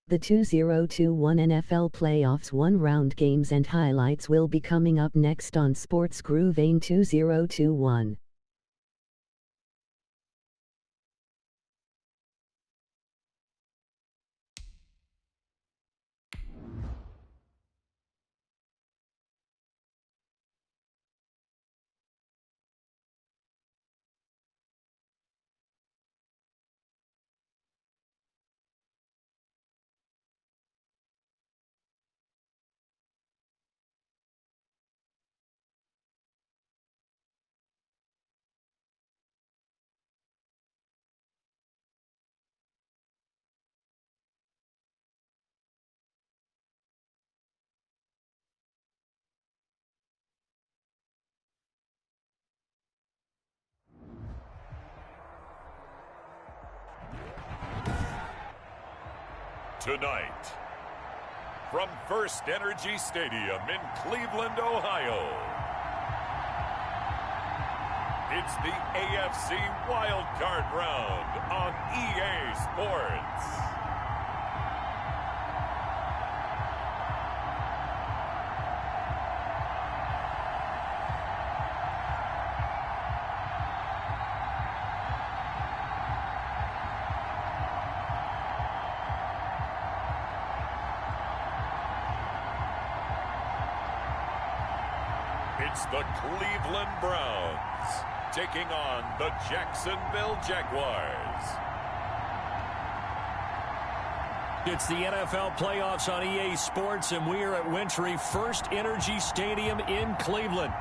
The 2021 NFL Playoffs one-round games and highlights will be coming up next on Sports Groove AIM 2021. Tonight, from First Energy Stadium in Cleveland, Ohio, it's the AFC Wildcard round on EA Sports. It's the Cleveland Browns taking on the Jacksonville Jaguars. It's the NFL playoffs on EA Sports, and we are at Wintry First Energy Stadium in Cleveland.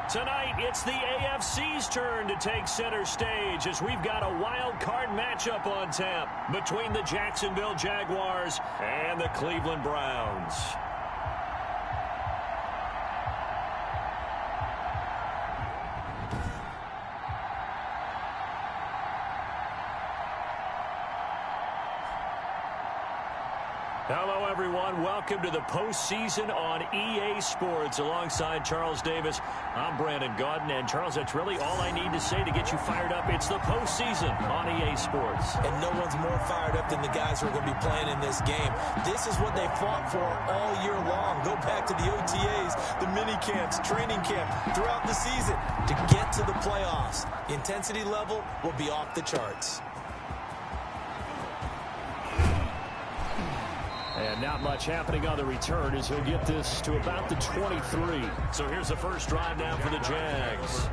Tonight, it's the AFC's turn to take center stage as we've got a wild card matchup on tap between the Jacksonville Jaguars and the Cleveland Browns. Hello, everyone. Welcome to the postseason on EA Sports. Alongside Charles Davis, I'm Brandon Gaudin. And, Charles, that's really all I need to say to get you fired up. It's the postseason on EA Sports. And no one's more fired up than the guys who are going to be playing in this game. This is what they fought for all year long. Go back to the OTAs, the mini camps, training camp, throughout the season to get to the playoffs. The intensity level will be off the charts. And not much happening on the return as he'll get this to about the 23. So here's the first drive now for the Jags.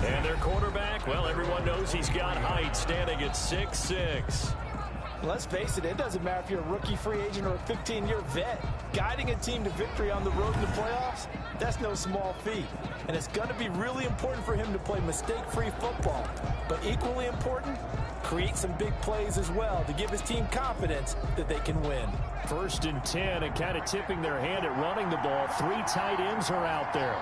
And their quarterback, well, everyone knows he's got height, standing at 6'6". Let's face it, it doesn't matter if you're a rookie free agent or a 15-year vet. Guiding a team to victory on the road in the playoffs, that's no small feat. And it's going to be really important for him to play mistake-free football. But equally important, create some big plays as well to give his team confidence that they can win. 1st and 10, and kind of tipping their hand at running the ball. 3 tight ends are out there.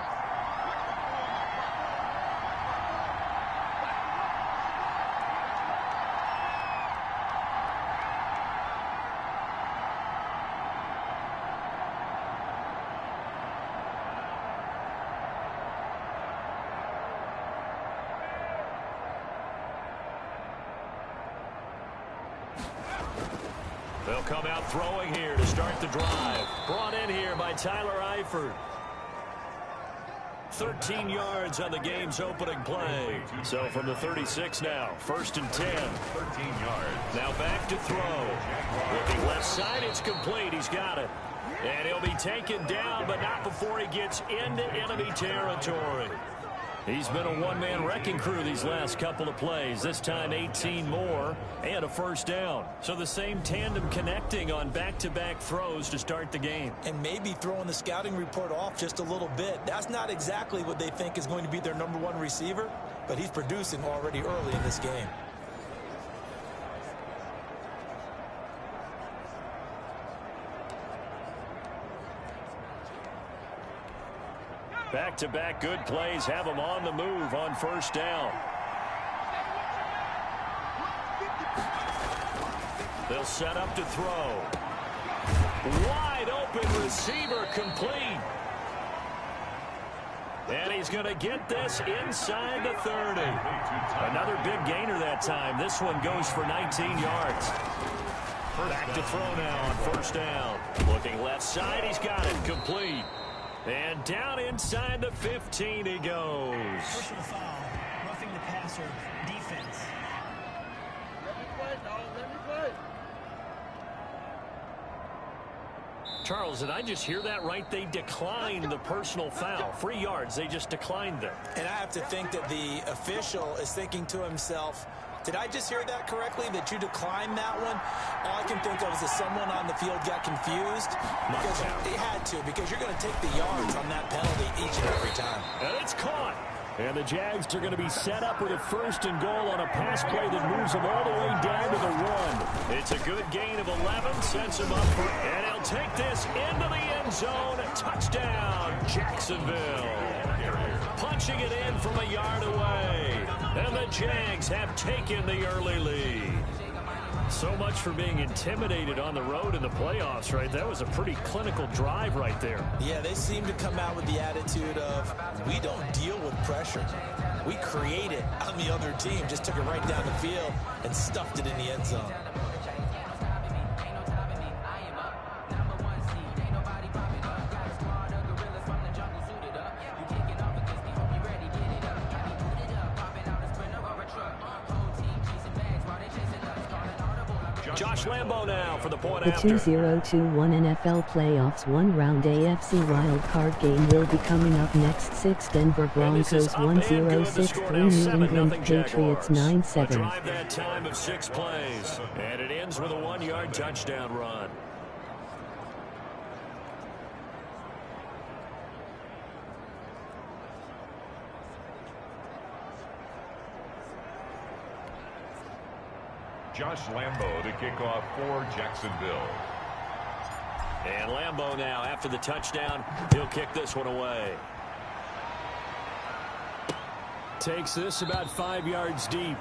They'll come out throwing here to start the drive. Brought in here by Tyler Eifert. 13 yards on the game's opening play. So from the 36 now, 1st and 10. 13 yards. Now back to throw. Looking left side, it's complete. He's got it. And he'll be taken down, but not before he gets into enemy territory. He's been a one-man wrecking crew these last couple of plays. This time 18 more and a first down. So the same tandem connecting on back-to-back throws to start the game. And maybe throwing the scouting report off just a little bit. That's not exactly what they think is going to be their #1 receiver, but he's producing already early in this game. Back-to-back good plays have him on the move on first down. They'll set up to throw. Wide open receiver complete. And he's going to get this inside the 30. Another big gainer that time. This one goes for 19 yards. Back to throw now on first down. Looking left side, he's got it complete. And down inside the 15 he goes. Personal foul, roughing the passer, defense. Charles, did I just hear that right? They declined the personal foul. 3 yards, they just declined them. And I have to think that the official is thinking to himself, did I just hear that correctly, that you declined that one? All I can think of is that someone on the field got confused. Because he had to, because you're going to take the yards on that penalty each and every time. And it's caught. And the Jags are going to be set up with a 1st and goal on a pass play that moves them all the way down to the 1. It's a good gain of 11, sets him up for, and he'll take this into the end zone. Touchdown, Jacksonville. Punching it in from a yard away. And the Jags have taken the early lead. So much for being intimidated on the road in the playoffs, right? That was a pretty clinical drive right there. Yeah, they seem to come out with the attitude of, we don't deal with pressure. We create it on the other team. Just took it right down the field and stuffed it in the end zone. Josh Lambo now for the point The after. 2021 NFL Playoffs 1-round AFC Wildcard game will be coming up next. 6 Denver Broncos 1-0, 6-3 New England Patriots 9-7. Drive that time of 6 plays. And it ends with a 1-yard touchdown run. Josh Lambo to kick off for Jacksonville. And Lambo now, after the touchdown, he'll kick this one away. Takes this about 5 yards deep.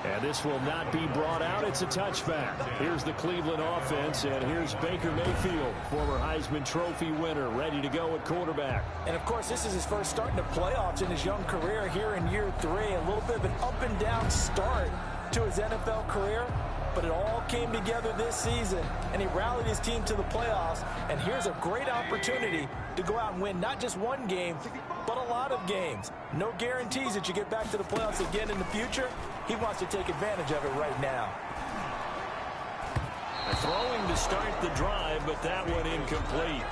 And this will not be brought out. It's a touchback. Here's the Cleveland offense, and here's Baker Mayfield, former Heisman Trophy winner, ready to go at quarterback. And, of course, this is his first start in the playoffs in his young career here in year 3. A little bit of an up-and-down start to his NFL career, but it all came together this season, and he rallied his team to the playoffs. And here's a great opportunity to go out and win not just one game, but a lot of games. No guarantees that you get back to the playoffs again in the future. He wants to take advantage of it right now. Throwing to start the drive, but that one incomplete.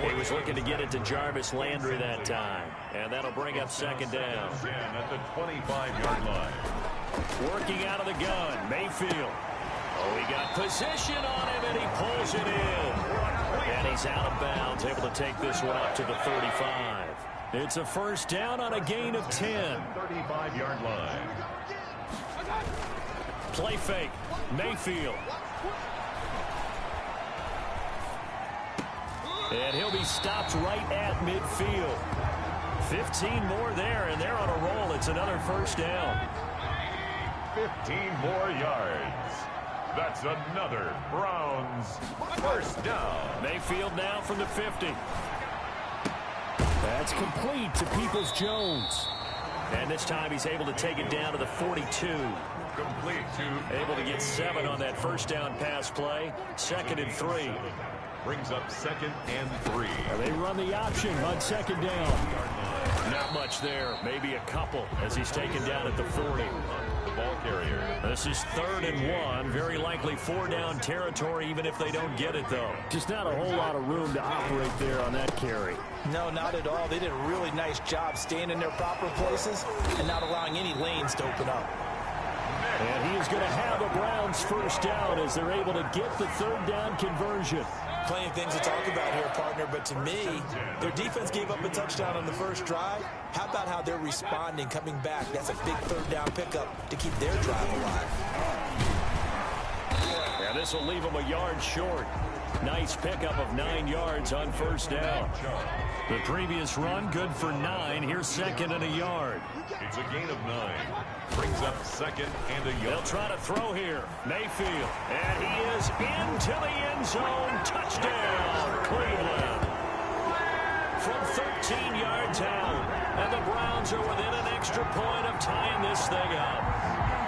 He was looking to get it to Jarvis Landry that time, and that'll bring up 2nd down. At the 25-yard line. Working out of the gun, Mayfield. Oh, he got position on him, and he pulls it in. And he's out of bounds, able to take this one up to the 35. It's a 1st down on a gain of 10. 35-yard line. Play fake, Mayfield. And he'll be stopped right at midfield. 15 more there, and they're on a roll. It's another 1st down. 15 more yards. That's another Browns 1st down. Mayfield now from the 50. That's complete to Peoples-Jones. And this time he's able to take it down to the 42. Complete to Able to get 7 on that 1st down pass play. 2nd and 3. brings up 2nd and 3. They run the option on 2nd down. Not much there. Maybe a couple as he's taken down at the 40. The ball carrier. This is 3rd and 1. Very likely 4-down territory, even if they don't get it, though. Just not a whole lot of room to operate there on that carry. No, not at all. They did a really nice job staying in their proper places and not allowing any lanes to open up. And he is going to have the Browns 1st down as they're able to get the 3rd down conversion. Plenty of things to talk about here, partner, but to me, their defense gave up a touchdown on the first drive. How about how they're responding, coming back? That's a big 3rd down pickup to keep their drive alive. Yeah, this will leave them a yard short. Nice pickup of 9 yards on 1st down. The previous run, good for 9. Here's 2nd and a yard. It's a gain of 9. Brings up 2nd and a yard. They'll try to throw here. Mayfield. And he is into the end zone. Touchdown, Cleveland. From 13 yards out. And the Browns are within an extra point of tying this thing up.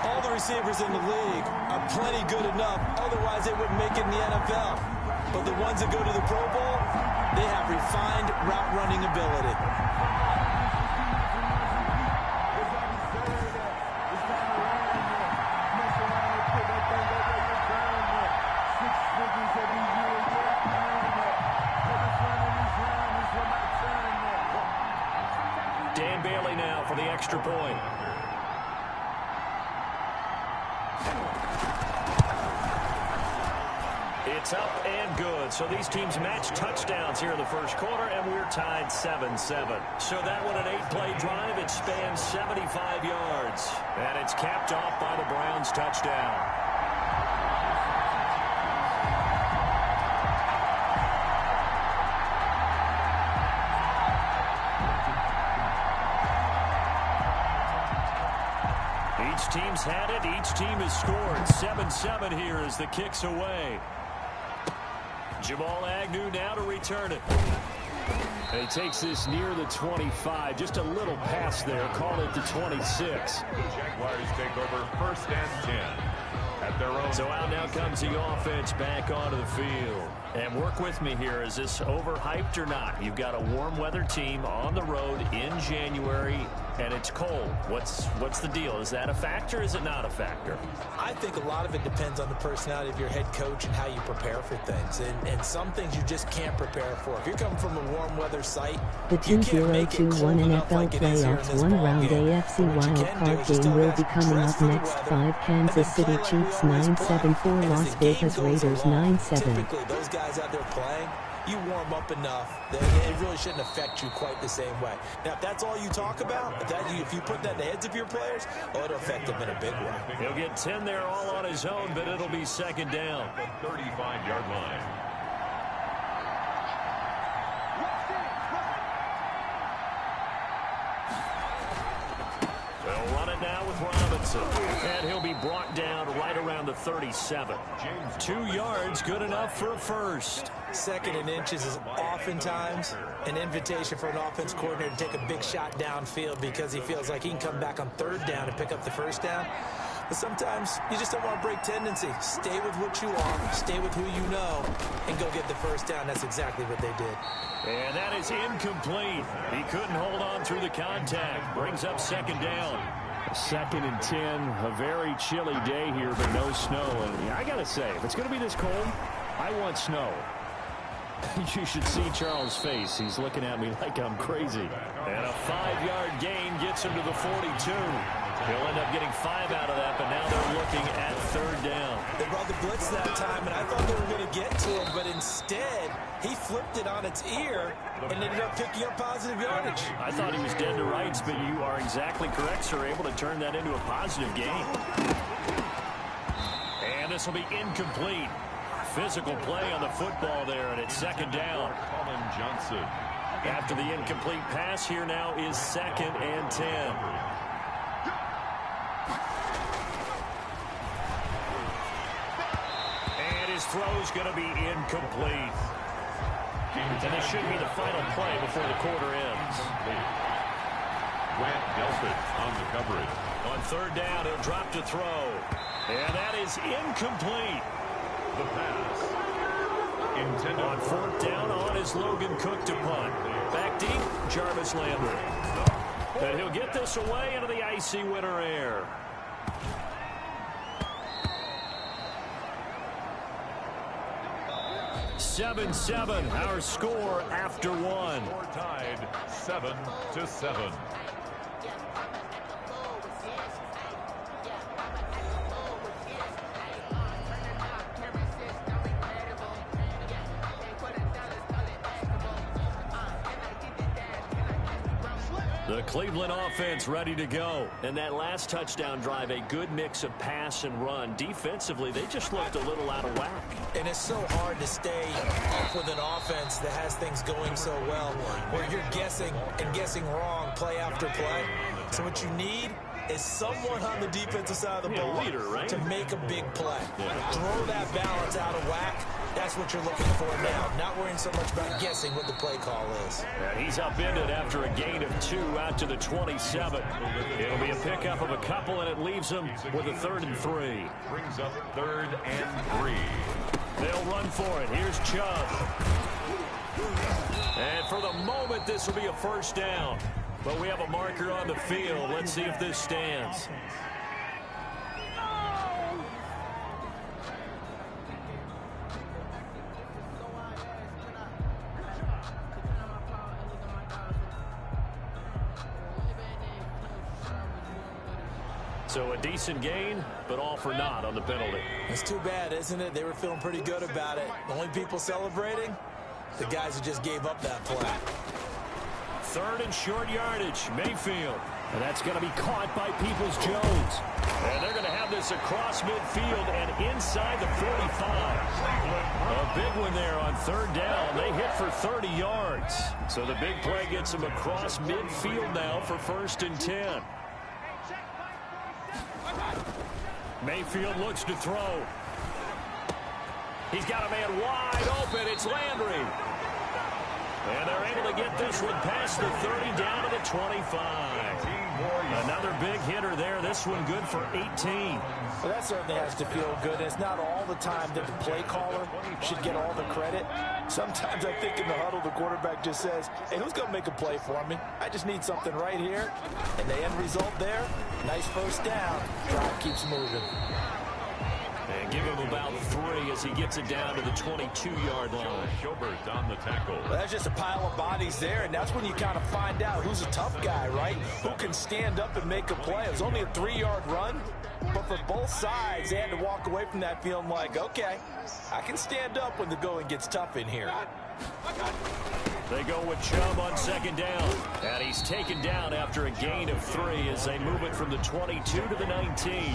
All the receivers in the league are plenty good enough. Otherwise, they wouldn't make it in the NFL. But the ones that go to the Pro Bowl, they have refined route running ability. Dan Bailey now for the extra point. It's up and good. So these teams match touchdowns here in the first quarter, and we're tied 7-7. So that one, an 8-play drive. It spans 75 yards. And it's capped off by the Browns' touchdown. Each team's had it. Each team has scored. 7-7 here as the kick's away. Jamal Agnew now to return it. And he takes this near the 25. Just a little pass there. Call it the 26. The Jaguars take over 1st and 10 at their own. So out now comes the offense back onto the field. And work with me here. Is this overhyped or not? You've got a warm weather team on the road in January, and it's cold. What's the deal? Is that a factor? Is it not a factor? I think a lot of it depends on the personality of your head coach and how you prepare for things. And some things you just can't prepare for. If you're coming from a warm weather site, the 2021 NFL Playoffs one-round AFC Wildcard game will be coming up next. 5 Kansas City Chiefs 9-7, 4 Las Vegas Raiders 9-7. Typically, those guys out there playing, you warm up enough that it really shouldn't affect you quite the same way. Now, if that's all you talk about, if you put that in the heads of your players, it'll affect them in a big way. He'll get 10 there all on his own, but it'll be second down. The 35-yard line. They'll run it now with Robinson. And he'll be brought down right around the 37. 2 yards, good enough for a first. 2nd and inches is oftentimes an invitation for an offense coordinator to take a big shot downfield because he feels like he can come back on 3rd down and pick up the 1st down. But sometimes you just don't want to break tendency. Stay with what you are, stay with who you know, and go get the 1st down. That's exactly what they did. And that is incomplete. He couldn't hold on through the contact. Brings up 2nd down. 2nd and 10. A very chilly day here, but no snow. And I got to say, if it's going to be this cold, I want snow. You should see Charles' face. He's looking at me like I'm crazy. And a 5-yard gain gets him to the 42. He'll end up getting 5 out of that, but now they're looking at 3rd down. They brought the blitz that time, and I thought they were going to get to him, but instead, he flipped it on its ear and ended up picking up positive yardage. I thought he was dead to rights, but you are exactly correct, sir. Able to turn that into a positive gain. And this will be incomplete. Physical play on the football there, and it's 2nd down. Colin Johnson. After the incomplete pass, here now is 2nd and 10. And his throw's going to be incomplete. And this should be the final play before the quarter ends. Grant Delpit on the coverage. On 3rd down, he'll drop to throw. And that is incomplete. The pass. Intended on 4th down on is Logan Cook to punt. Back deep, Jarvis Landry. And he'll get this away into the icy winter air. (7-7) our score after 1. Score tied 7-7. The Cleveland offense ready to go. And that last touchdown drive, a good mix of pass and run. Defensively, they just looked a little out of whack. And it's so hard to stay up with an offense that has things going so well, where you're guessing and guessing wrong play after play. So what you need is someone on the defensive side of the ball leader, right? to make a big play. Throw that balance out of whack, That's what you're looking for now. Not worrying so much about guessing what the play call is. And he's upended after a gain of 2 out to the 27. It'll be a pickup of a couple, and it leaves him with a 3rd and 3. Brings up 3rd and 3. They'll run for it. Here's Chubb. And for the moment, this will be a 1st down. But we have a marker on the field. Let's see if this stands. So a decent gain, but all for naught on the penalty. It's too bad, isn't it? They were feeling pretty good about it. The only people celebrating, the guys who just gave up that play. 3rd and short yardage, Mayfield. And that's going to be caught by Peoples-Jones. And they're going to have this across midfield and inside the 45. A big one there on 3rd down. They hit for 30 yards. So the big play gets them across midfield now for 1st and 10. Mayfield looks to throw. He's got a man wide open. It's Landry. And they're able to get this one past the 30 down to the 25. Another big hitter there. This one good for 18. Well, that certainly has to feel good. And it's not all the time that the play caller should get all the credit. Sometimes I think in the huddle, the quarterback just says, hey, who's going to make a play for me? I just need something right here. And the end result there, nice 1st down. Drive keeps moving. And give him about 3 as he gets it down to the 22-yard line. Schobert on the tackle. Well, that's just a pile of bodies there, and that's when you kind of find out who's a tough guy, right? Who can stand up and make a play. It was only a 3-yard run, but for both sides, they had to walk away from that feeling like, okay, I can stand up when the going gets tough in here. They go with Chubb on 2nd down. And he's taken down after a gain of 3 as they move it from the 22 to the 19.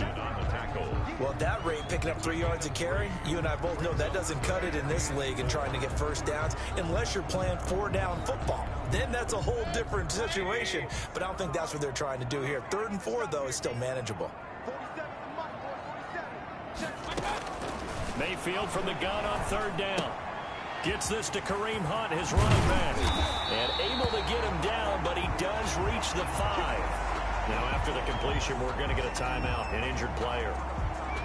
Well, at that rate, picking up 3 yards a carry, you and I both know that doesn't cut it in this league and trying to get 1st downs unless you're playing 4-down football. Then that's a whole different situation. But I don't think that's what they're trying to do here. 3rd and 4, though, is still manageable. Mayfield from the gun on 3rd down. Gets this to Kareem Hunt, his running back. And able to get him down, but he does reach the 5. Now, after the completion, we're going to get a timeout, an injured player.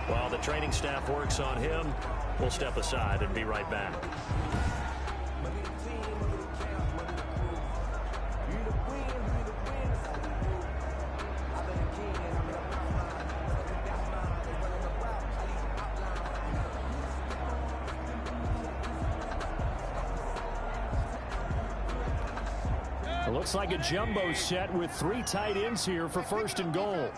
While the training staff works on him, we'll step aside and be right back. It looks like a jumbo set with 3 tight ends here for 1st and goal.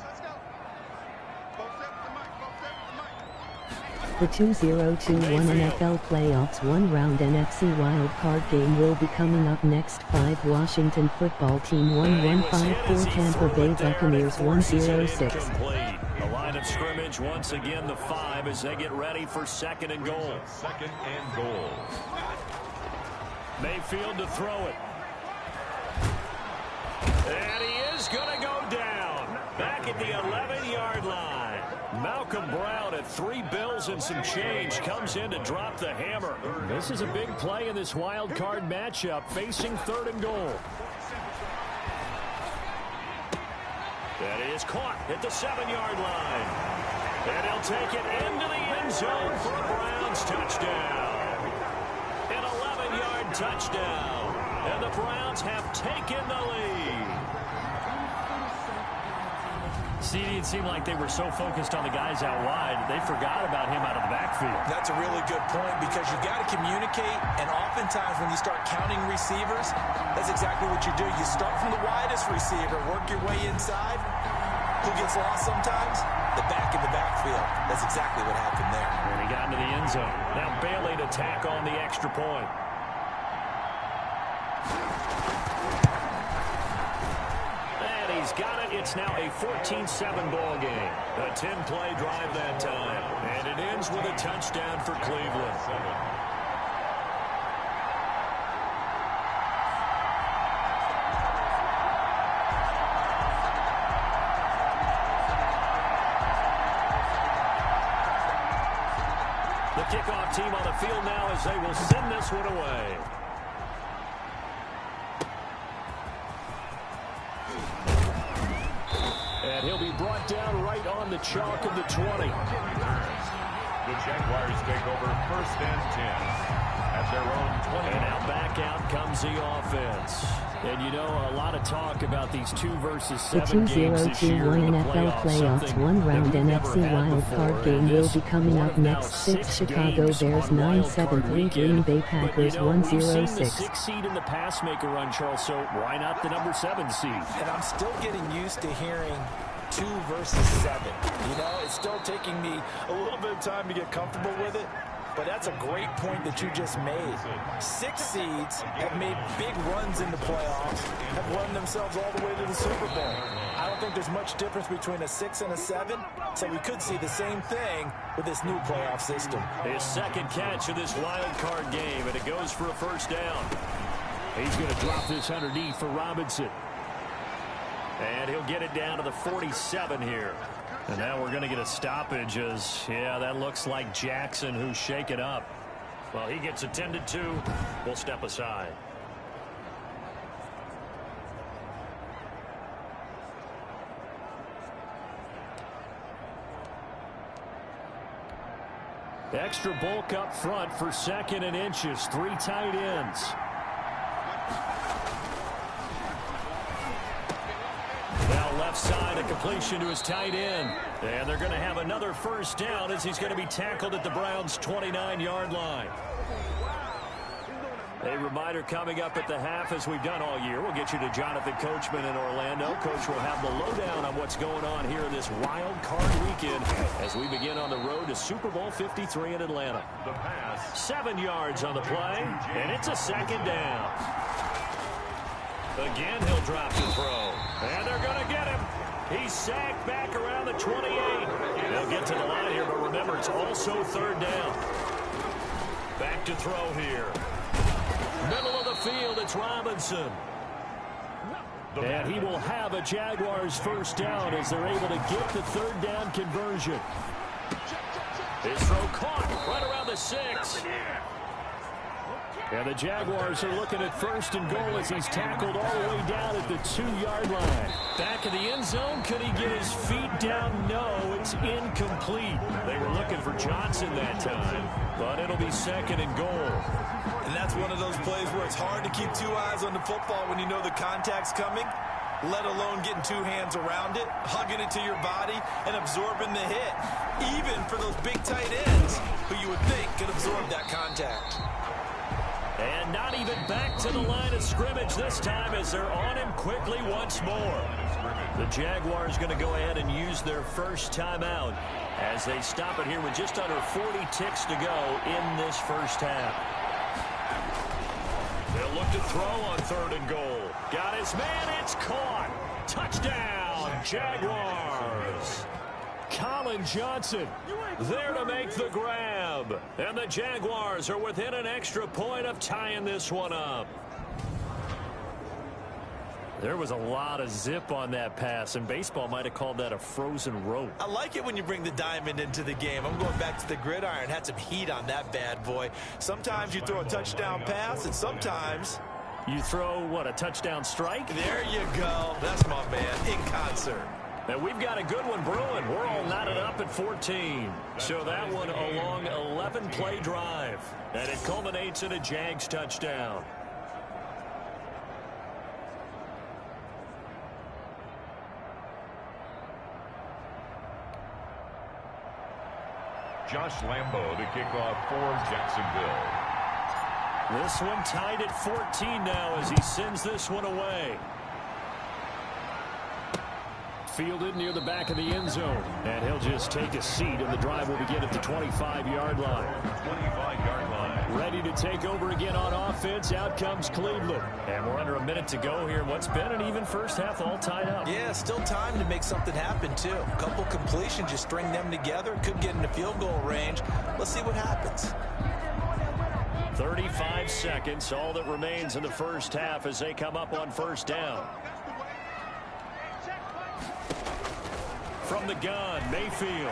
The 2021 NFL Playoffs 1-round NFC Wildcard game will be coming up next. 5 Washington football team 1-1-5-4 Tampa Bay Buccaneers 1-0-6. The line of scrimmage once again the 5 as they get ready for 2nd and goal. 2nd and goal. Mayfield to throw it. And he is going to go down back at the 11-yard line. Malcolm Brown at 3 bills and some change comes in to drop the hammer. This is a big play in this wild card matchup facing 3rd and goal. That is caught at the 7-yard line. And he'll take it into the end zone for a Browns touchdown. An 11-yard touchdown. And the Browns have taken the lead. CD, it seemed like they were so focused on the guys out wide, they forgot about him out of the backfield. That's a really good point because you got to communicate, and oftentimes when you start counting receivers, that's exactly what you do. You start from the widest receiver, work your way inside. Who gets lost sometimes? The back in the backfield. That's exactly what happened there. And he got into the end zone. Now Bailey to tack on the extra point. He's got it. It's now a 14-7 ball game. A 10-play drive that time. And it ends with a touchdown for Cleveland. The kickoff team on the field now as they will send this one away. And he'll be brought down right on the chalk of the 20. The Jaguars take over 1st and 10 at their own 20. And now back out comes the offense. And you know, a lot of talk about these 2 versus 7 games this year in the NFL playoffs. One round NFC Wildcard game will be coming up next. 6 Chicago Bears 9-7-3 Green Bay Packers 1-0-6. We've seen the 6 seed in the pass maker run, Charles, so why not the number 7 seed? And I'm still getting used to hearing 2 versus 7. You know, it's still taking me a little bit of time to get comfortable with it. But that's a great point that you just made. 6 seeds have made big runs in the playoffs, have run themselves all the way to the Super Bowl. I don't think there's much difference between a 6 and a 7, so we could see the same thing with this new playoff system. His second catch of this wild card game, and it goes for a 1st down. He's going to drop this underneath for Robinson. And he'll get it down to the 47 here. And now we're going to get a stoppage as, yeah, that looks like Jackson who's shaken up. Well, he gets attended to. We'll step aside. Extra bulk up front for 2nd and inches. 3 tight ends. Now left side, a completion to his tight end. And they're going to have another 1st down as he's going to be tackled at the Browns' 29-yard line. A reminder coming up at the half, as we've done all year. We'll get you to Jonathan Coachman in Orlando. Coach will have the lowdown on what's going on here in this wild card weekend as we begin on the road to Super Bowl 53 in Atlanta. The pass. 7 yards on the play, and it's a 2nd down. Again, he'll drop the throw. And they're going to get him. He's sacked back around the 28. They'll get to the line here, but remember, it's also 3rd down. Back to throw here. Middle of the field, it's Robinson. And he will have a Jaguars 1st down as they're able to get the 3rd down conversion. His throw caught right around the 6. And the Jaguars are looking at 1st and goal as he's tackled all the way down at the 2-yard line. Back in the end zone, could he get his feet down? No, it's incomplete. They were looking for Johnson that time, but it'll be 2nd and goal. And that's one of those plays where it's hard to keep 2 eyes on the football when you know the contact's coming, let alone getting 2 hands around it, hugging it to your body, and absorbing the hit. Even for those big tight ends who you would think could absorb that contact. And not even back to the line of scrimmage this time as they're on him quickly once more. The Jaguars going to go ahead and use their 1st timeout as they stop it here with just under 40 ticks to go in this 1st half. They'll look to throw on 3rd and goal. Got his man, it's caught. Touchdown, Jaguars. Colin Johnson there to make the grab. And the Jaguars are within an extra point of tying this one up. There was a lot of zip on that pass, and baseball might have called that a frozen rope. I like it when you bring the diamond into the game. I'm going back to the gridiron. Had some heat on that bad boy. Sometimes you throw a touchdown pass, and sometimes you throw, what, a touchdown strike? There you go. That's my man in concert. And we've got a good one brewing. We're all knotted up at 14. So that one a long 11-play drive. And it culminates in a Jags touchdown. Josh Lambo to kick off for Jacksonville. This one tied at 14 now as he sends this one away. Fielded near the back of the end zone. And he'll just take a seat, and the drive will begin at the 25-yard line. 25-yard line. Ready to take over again on offense. Out comes Cleveland. And we're under a minute to go here. What's been an even 1st half, all tied up. Yeah, still time to make something happen, too. A couple completions, just string them together. Could get into field goal range. Let's see what happens. 35 seconds, all that remains in the 1st half as they come up on 1st down. From the gun, Mayfield.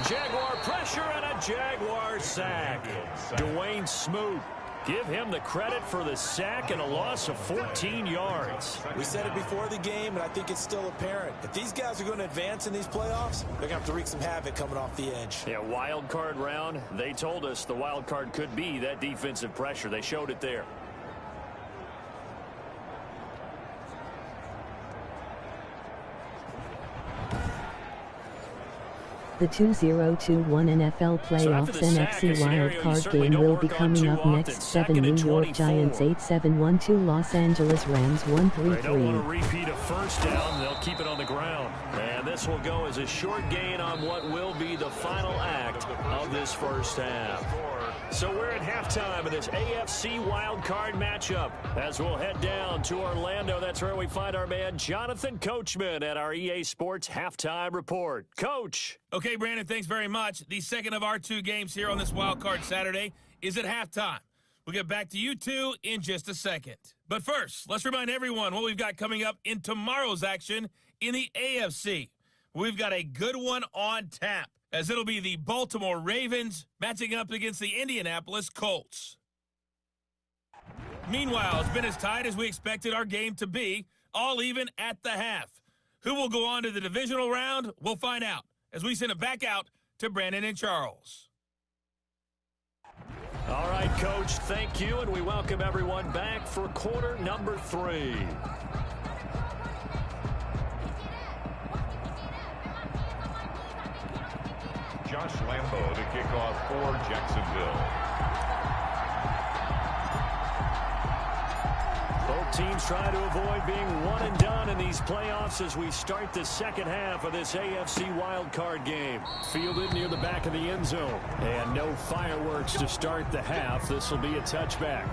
Jaguar pressure and a Jaguar sack. Dwayne Smoot. Give him the credit for the sack and a loss of 14 yards. We said it before the game, and I think it's still apparent. If these guys are going to advance in these playoffs, they're going to have to wreak some havoc coming off the edge. Yeah, wild card round. They told us the wild card could be that defensive pressure. They showed it there. The 2021 NFL Playoffs NFC Wildcard game will be coming up next. 7 New York Giants 8-7-1-2 Los Angeles Rams 1-3-3. They don't want to repeat a first down. They'll keep it on the ground. And this will go as a short gain on what will be the final act of this first half. So we're at halftime of this AFC Wildcard matchup as we'll head down to Orlando. That's where we find our man Jonathan Coachman at our EA Sports Halftime Report. Coach. Okay, Brandon, thanks very much. The second of our two games here on this Wildcard Saturday is at halftime. We'll get back to you two in just a second. But first, let's remind everyone what we've got coming up in tomorrow's action in the AFC. We've got a good one on tap, as it'll be the Baltimore Ravens matching up against the Indianapolis Colts. Meanwhile, it's been as tight as we expected our game to be, all even at the half. Who will go on to the divisional round? We'll find out as we send it back out to Brandon and Charles. All right, Coach, thank you, and we welcome everyone back for quarter number 3. Josh Lambo to kick off for Jacksonville. Both teams try to avoid being one and done in these playoffs as we start the second half of this AFC wildcard game. Fielded near the back of the end zone. And no fireworks to start the half. This will be a touchback.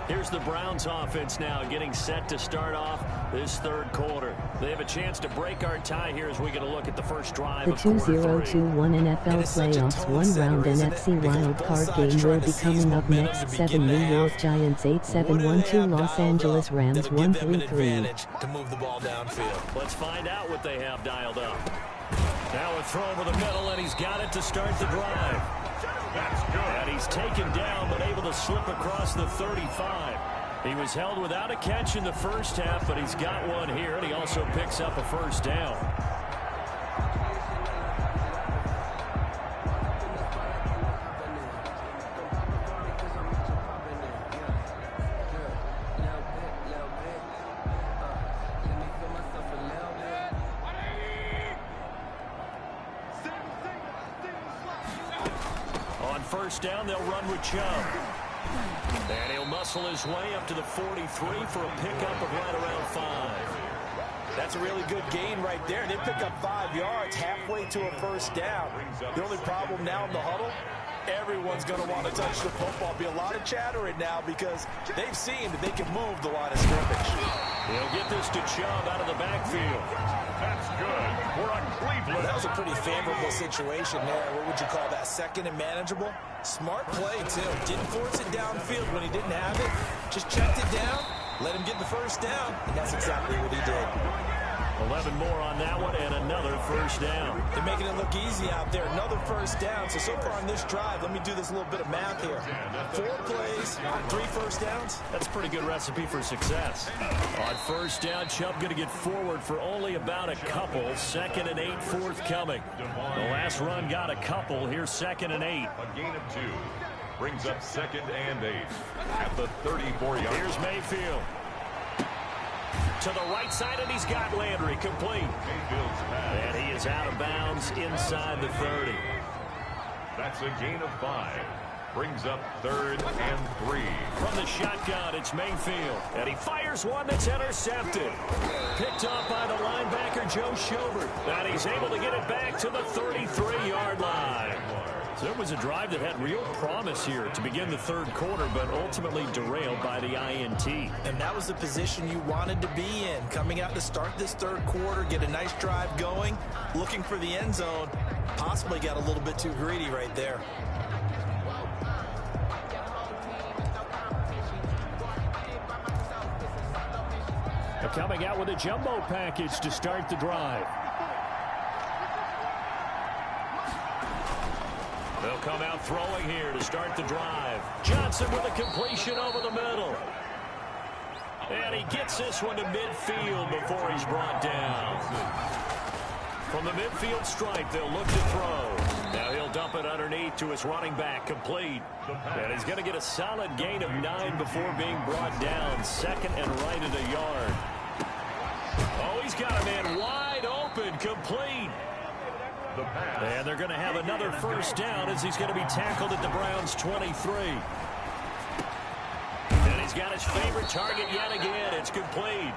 Here's the Browns offense now getting set to start off this third quarter. They have a chance to break our tie here as we get a look at the first drive the of quarter 2021 NFL Playoffs one-round NFC wildcard game will be coming up next. 7 New York Giants 8-7-1-2 Los Angeles Rams 1-3-3. To move the ball downfield. Let's find out what they have dialed up. Now a throw over the middle, and he's got it to start the drive. That's good. And he's taken down, but able to slip across the 35. He was held without a catch in the first half, but he's got one here, and he also picks up a first down. First down, they'll run with Chubb. And he'll muscle his way up to the 43 for a pickup of right around 5. That's a really good gain right there. They pick up 5 yards halfway to a first down. The only problem now in the huddle, everyone's going to want to touch the football. Be a lot of chattering now because they've seen that they can move the line of scrimmage. He'll get this to Chubb out of the backfield. That's good. We're on Cleveland. That was a pretty favorable situation there. What would you call that? Second and manageable? Smart play, too. Didn't force it downfield when he didn't have it. Just checked it down, let him get the first down, and that's exactly what he did. 11 more on that one, and another first down. They're making it look easy out there. Another first down. So far on this drive, let me do this little bit of math here. 4 plays, 3 first downs. That's a pretty good recipe for success. On first down, Chubb going to get forward for only about a couple. 2nd and 8 forthcoming. The last run got a couple. Here's 2nd and 8. A gain of 2 brings up 2nd and 8 at the 34-yard. Here's Mayfield. To the right side, and he's got Landry complete. And he is out of bounds inside the 30. That's a gain of 5. Brings up 3rd and 3. From the shotgun, it's Mayfield. And he fires one that's intercepted. Picked up by the linebacker, Joe Schobert. And he's able to get it back to the 33-yard line. So it was a drive that had real promise here to begin the third quarter, but ultimately derailed by the INT. And that was the position you wanted to be in. Coming out to start this third quarter, get a nice drive going, looking for the end zone. Possibly got a little bit too greedy right there. They're coming out with a jumbo package to start the drive. They'll come out throwing here to start the drive. Johnson with a completion over the middle. And he gets this one to midfield before he's brought down. From the midfield stripe, they'll look to throw. Now he'll dump it underneath to his running back, complete. And he's going to get a solid gain of 9 before being brought down. Second and right at a yard. Oh, he's got a man wide open, complete. And they're going to have another first down as he's going to be tackled at the Browns' 23. And he's got his favorite target yet again. It's complete.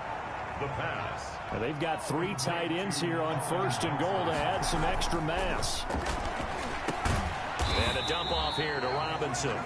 The pass. Now they've got 3 tight ends here on first and goal to add some extra mass. And a dump off here to Robinson.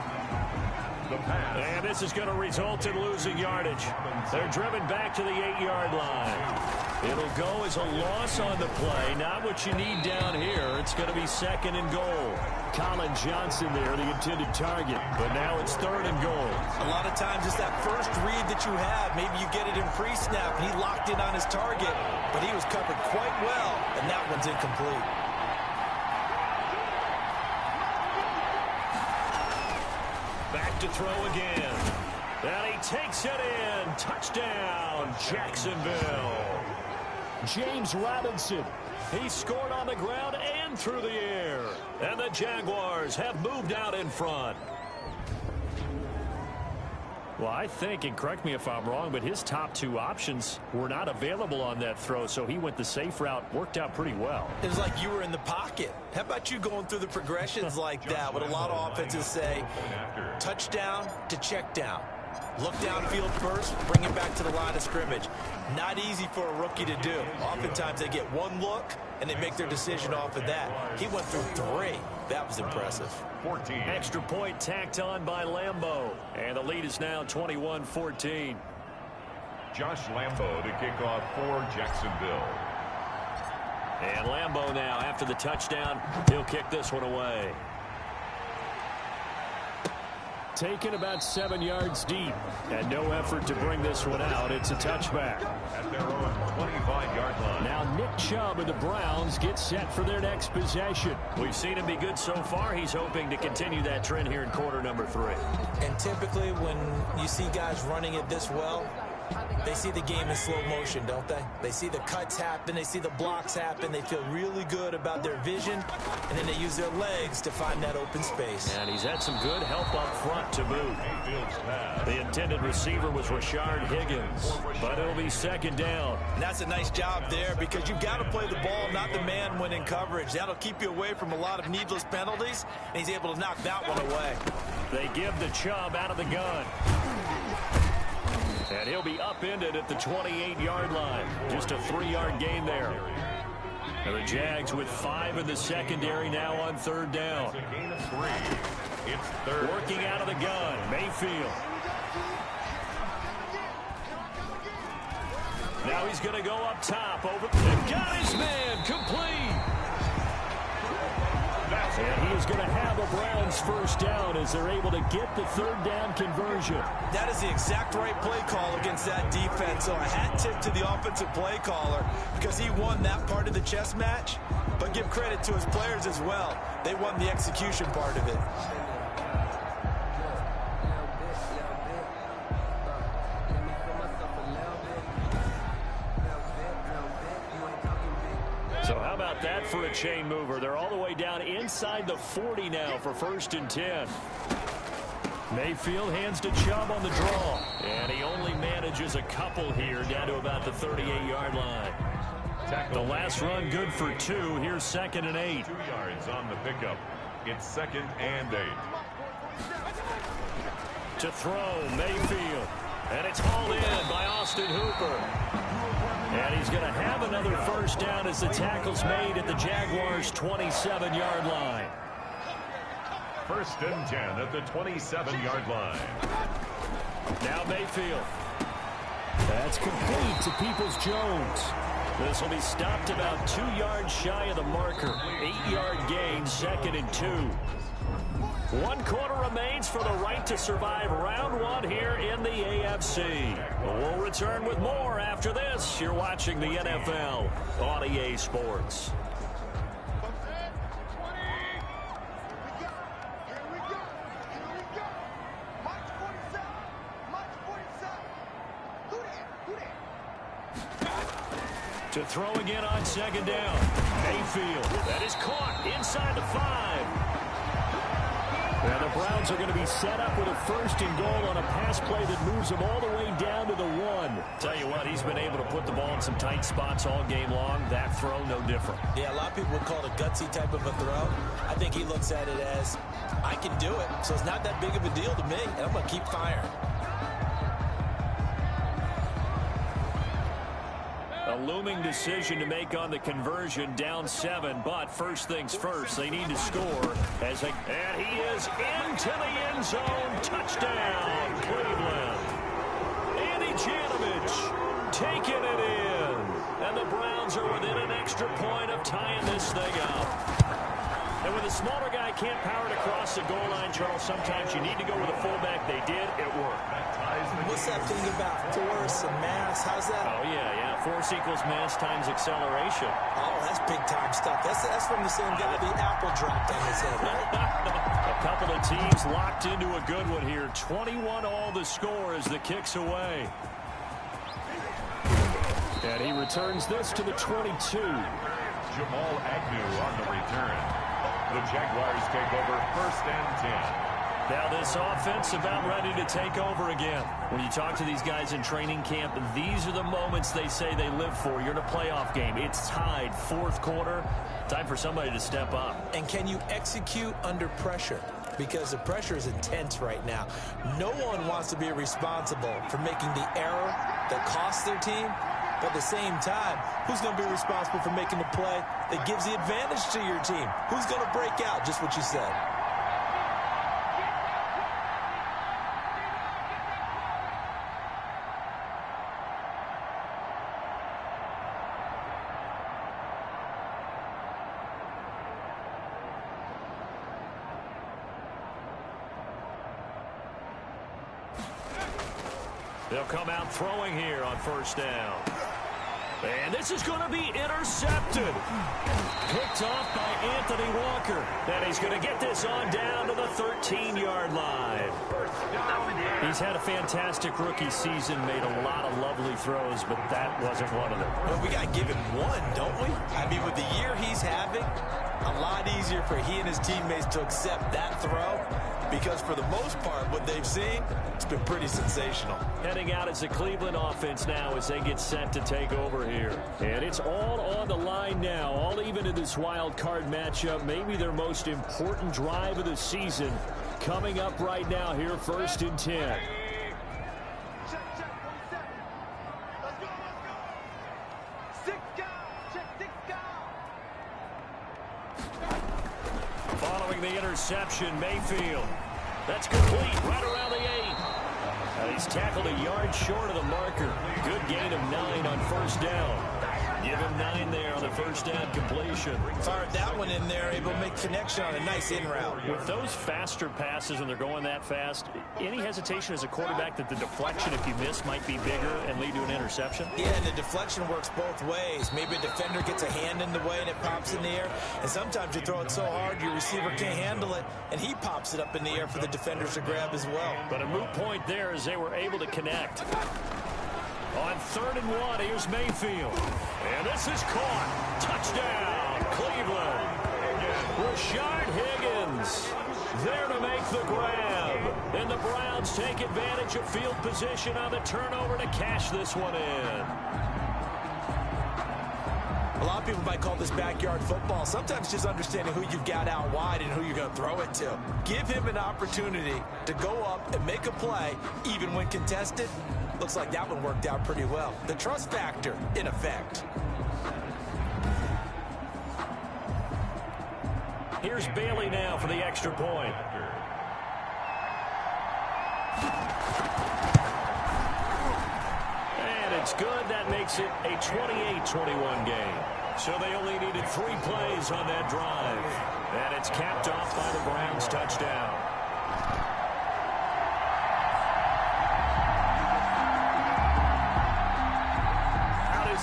The pass. And this is going to result in losing yardage. They're driven back to the 8-yard line. It'll go as a loss on the play. Not what you need down here. It's going to be second and goal. Colin Johnson there, the intended target. But now it's third and goal. A lot of times it's that first read that you have. Maybe you get it in pre-snap, and he locked in on his target. But he was covered quite well, and that one's incomplete. Back to throw again. And he takes it in. Touchdown, Jacksonville. James Robinson. He scored on the ground and through the air. And the Jaguars have moved out in front. Well, I think, and correct me if I'm wrong, but his top 2 options were not available on that throw, so he went the safe route. Worked out pretty well. It was like you were in the pocket. How about you going through the progressions like that? What a lot of offenses say, touchdown to check down. Look downfield first, bring it back to the line of scrimmage. Not easy for a rookie to do. Oftentimes they get one look, and they make their decision off of that. He went through 3. That was impressive. 14. Extra point tacked on by Lambeau. And the lead is now 21-14. Josh Lambeau to kick off for Jacksonville. And Lambeau now, after the touchdown, he'll kick this one away. Taken about 7 yards deep. And no effort to bring this one out. It's a touchback. At their own 25-yard line. Now Nick Chubb of the Browns gets set for their next possession. We've seen him be good so far. He's hoping to continue that trend here in quarter number 3. And typically when you see guys running it this well, they see the game in slow motion, don't they? They see the cuts happen. They see the blocks happen. They feel really good about their vision. And then they use their legs to find that open space. And he's had some good help up front to boot. The intended receiver was Rashard Higgins. But it'll be second down. And that's a nice job there because you've got to play the ball, not the man when in coverage. That'll keep you away from a lot of needless penalties. And he's able to knock that one away. They give the Chubb out of the gun. And he'll be upended at the 28-yard line. Just a 3-yard gain there. And the Jags with 5 in the secondary now on third down. It's a gain of 3. It's third. Working out of the gun, Mayfield. Now he's going to go up top. They've got his man complete. And he is going to have a Browns first down as they're able to get the third down conversion. That is the exact right play call against that defense. So a hat tip to the offensive play caller because he won that part of the chess match. But give credit to his players as well. They won the execution part of it. So how about that for a chain mover? They're all the way down inside the 40 now for first and 10. Mayfield hands to Chubb on the draw. And he only manages a couple here down to about the 38-yard line. The last run good for 2. Here's second and 8. 2 yards on the pickup. It's second and 8. To throw, Mayfield. And it's hauled in by Austin Hooper. And he's going to have another first down as the tackle's made at the Jaguars' 27-yard line. First and 10 at the 27-yard line. Now Mayfield. That's complete to Peoples-Jones. This will be stopped about 2 yards shy of the marker. 8-yard gain, second and 2. 1 quarter remains for the right to survive round 1 here in the AFC. We'll return with more after this. You're watching the NFL on EA Sports. To throw again on second down. Mayfield. That is caught inside the 5. And the Browns are going to be set up with a 1st and goal on a pass play that moves them all the way down to the 1. Tell you what, he's been able to put the ball in some tight spots all game long. That throw, no different. Yeah, a lot of people would call it a gutsy type of a throw. I think he looks at it as, I can do it, so it's not that big of a deal to me, and I'm going to keep firing. A looming decision to make on the conversion, down 7, but first things first, they need to score. And he is into the end zone. Touchdown, Cleveland. Andy Janovich taking it in. And the Browns are within an extra point of tying this thing up. And when the smaller guy can't power it across the goal line, Charles, sometimes you need to go with a fullback. They did. It worked. What's that thing about force and mass? How's that? Oh, yeah. Force equals mass times acceleration. Oh, that's big-time stuff. That's from the same guy the apple dropped on his head, right? A couple of teams locked into a good one here. 21-all the score as the kick's away. And he returns this to the 22. Jamal Agnew on the return. The Jaguars take over 1st and 10. Now this offense about ready to take over again. When you talk to these guys in training camp, these are the moments they say they live for. You're in a playoff game. It's tied, 4th quarter. Time for somebody to step up. And can you execute under pressure? Because the pressure is intense right now. No one wants to be responsible for making the error that costs their team. But at the same time, who's going to be responsible for making the play that gives the advantage to your team? Who's going to break out? Just what you said. They'll come out throwing here on 1st down. And this is going to be intercepted. Picked off by Anthony Walker. And he's going to get this on down to the 13-yard line. He's had a fantastic rookie season, made a lot of lovely throws, but that wasn't one of them. Well, we got to give him one, don't we? I mean, with the year he's having, a lot easier for he and his teammates to accept that throw. Because for the most part, what they've seen, it's been pretty sensational. Heading out as the Cleveland offense now as they get set to take over here. And it's all on the line now, all even in this wild card matchup. Maybe their most important drive of the season coming up right now here, 1st and 10. Following the interception, Mayfield. That's complete right around the 8. And he's tackled a yard short of the marker. Good gain of 9 on 1st down. Give him 9 there on the 1st down completion. Fired that one in there, able to make connection on a nice in route. With those faster passes when they're going that fast, any hesitation as a quarterback that the deflection, if you miss, might be bigger and lead to an interception? Yeah, and the deflection works both ways. Maybe a defender gets a hand in the way and it pops in the air. And sometimes you throw it so hard your receiver can't handle it, and he pops it up in the air for the defenders to grab as well. But a moot point there as they were able to connect. On 3rd and 1, here's Mayfield. And this is caught. Touchdown, Cleveland. Rashard Higgins there to make the grab. And the Browns take advantage of field position on the turnover to cash this one in. A lot of people might call this backyard football. Sometimes just understanding who you've got out wide and who you're going to throw it to. Give him an opportunity to go up and make a play, even when contested. Looks like that one worked out pretty well. The trust factor, in effect. Here's Bailey now for the extra point. And it's good. That makes it a 28-21 game. So they only needed 3 plays on that drive. And it's capped off by the Browns touchdown.